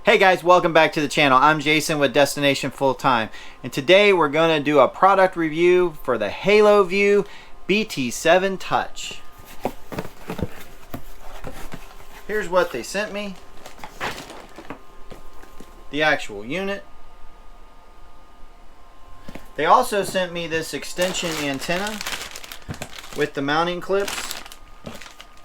Hey guys, welcome back to the channel. I'm Jason with Destination Fulltime, and today we're going to do a product review for the Haloview BT7 Touch. Here's what they sent me. The actual unit. They also sent me this extension antenna with the mounting clips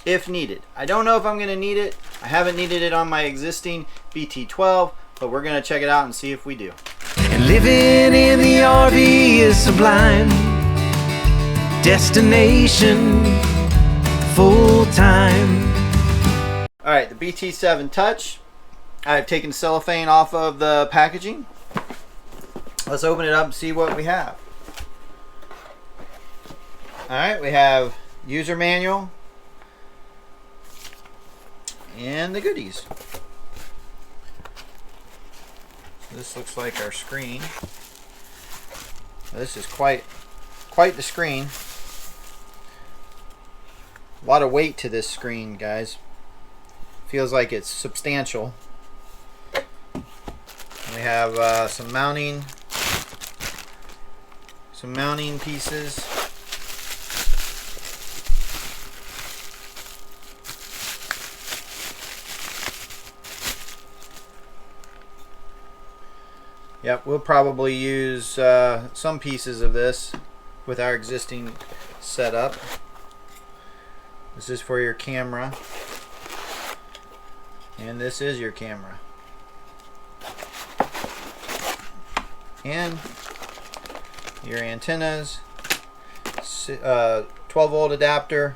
if needed. I don't know if I'm going to need it. I haven't needed it on my existing BT12, but we're going to check it out and see if we do. And living in the RV is sublime. Destination Fulltime. Alright, the BT7 Touch. I've taken the cellophane off of the packaging. Let's open it up and see what we have. Alright, we have user manual and the goodies. So this looks like our screen. This is quite the screen. A lot of weight to this screen, guys. Feels like it's substantial. We have some mounting pieces. Yep, we'll probably use some pieces of this with our existing setup. This is for your camera, and this is your camera. And your antennas, 12-volt adapter,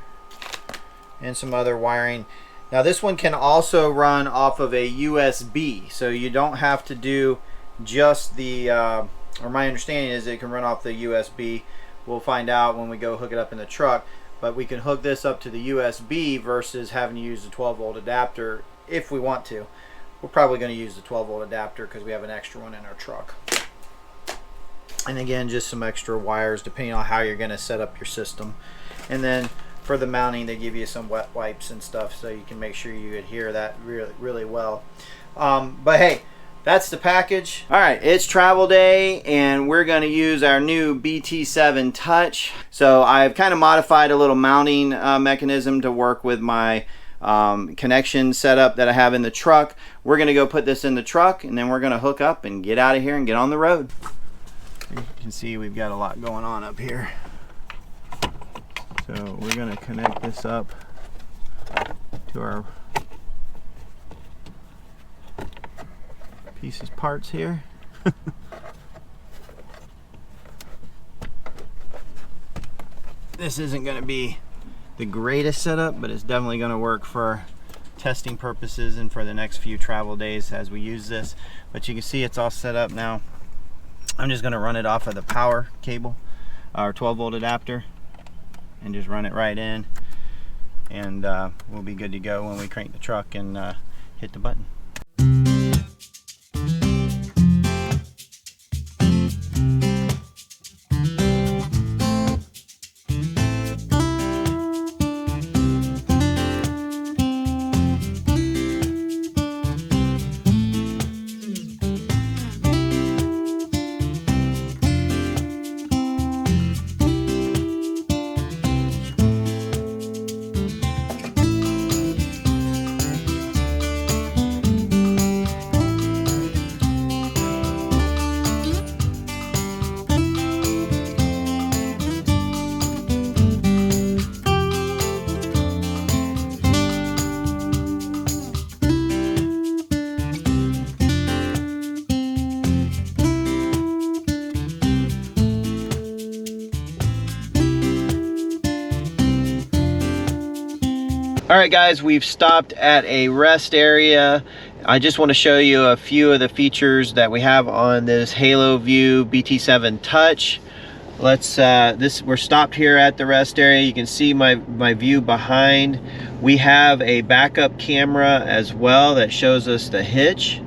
and some other wiring. Now this one can also run off of a USB, so you don't have to do just the or my understanding is it can run off the USB. We'll find out when we go hook it up in the truck, but we can hook this up to the USB versus having to use the 12-volt adapter if we want to. We're probably going to use the 12-volt adapter because we have an extra one in our truck. And again, just some extra wires depending on how you're going to set up your system. And then for the mounting, they give you some wet wipes and stuff so you can make sure you adhere that really well. But hey, that's the package. Alright, it's travel day and we're going to use our new BT7 Touch. So I've kind of modified a little mounting mechanism to work with my connection setup that I have in the truck. We're going to go put this in the truck and then we're going to hook up and get out of here and get on the road. You can see we've got a lot going on up here. So we're going to connect this up to our pieces parts here. This isn't going to be the greatest setup, but it's definitely going to work for testing purposes and for the next few travel days as we use this. But you can see it's all set up now. I'm just going to run it off of the power cable, our 12-volt adapter, and just run it right in, and we'll be good to go when we crank the truck and hit the button. Alright guys, we've stopped at a rest area. I just want to show you a few of the features that we have on this Haloview BT7 Touch. We're stopped here at the rest area. You can see my view behind. We have a backup camera as well that shows us the hitch.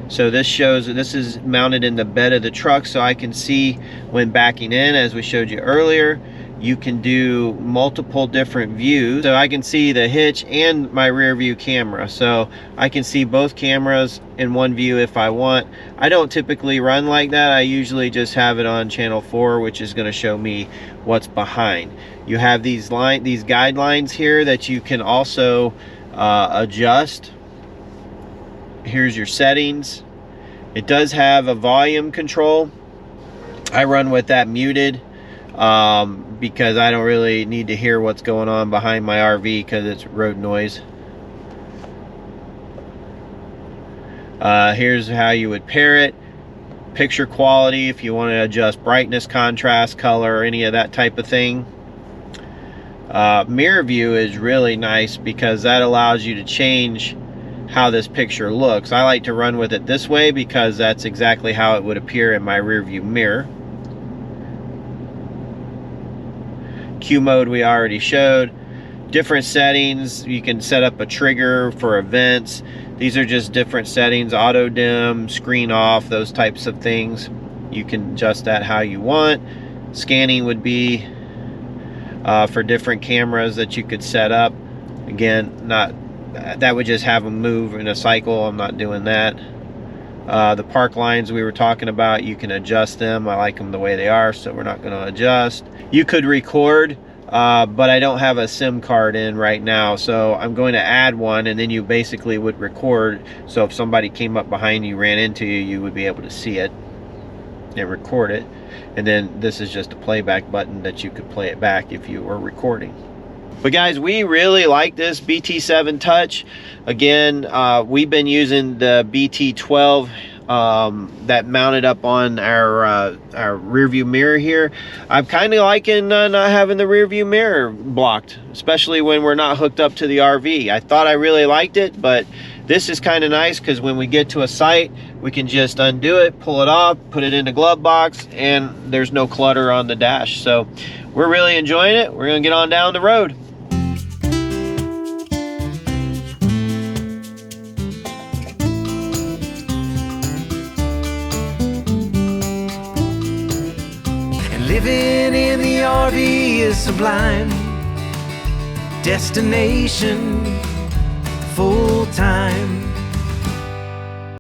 So this shows that this is mounted in the bed of the truck, so I can see when backing in, as we showed you earlier. you can do multiple different views. So I can see the hitch and my rear view camera. So I can see both cameras in one view if I want. I don't typically run like that. I usually just have it on channel 4, which is going to show me what's behind. You have these guidelines here that you can also adjust. Here's your settings. It does have a volume control. I run with that muted because I don't really need to hear what's going on behind my RV because it's road noise. Here's how you would pair it. Picture quality, if you want to adjust brightness, contrast, color, or any of that type of thing. Mirror view is really nice because that allows you to change how this picture looks. I like to run with it this way because that's exactly how it would appear in my rear view mirror. Q mode we already showed. Different settings, you can set up a trigger for events. These are just different settings, auto dim, screen off, those types of things. You can adjust that how you want. Scanning would be for different cameras that you could set up. Again, that would just have them move in a cycle. I'm not doing that. The park lines we were talking about, you can adjust them. I like them the way they are, so we're not going to adjust. You could record, but I don't have a SIM card in right now, so I'm going to add one, and then you basically would record. So if somebody came up behind you, ran into you, you would be able to see it and record it. And then this is just a playback button that you could play it back if you were recording. But guys, we really like this BT7 Touch. Again, we've been using the BT12 that mounted up on our rear view mirror here. I'm kind of liking not having the rear view mirror blocked, especially when we're not hooked up to the RV. I thought I really liked it, but this is kind of nice because when we get to a site, we can just undo it, pull it off, put it in the glove box, and there's no clutter on the dash. So we're really enjoying it. We're gonna get on down the road. Living in the RV is sublime. Destination full time.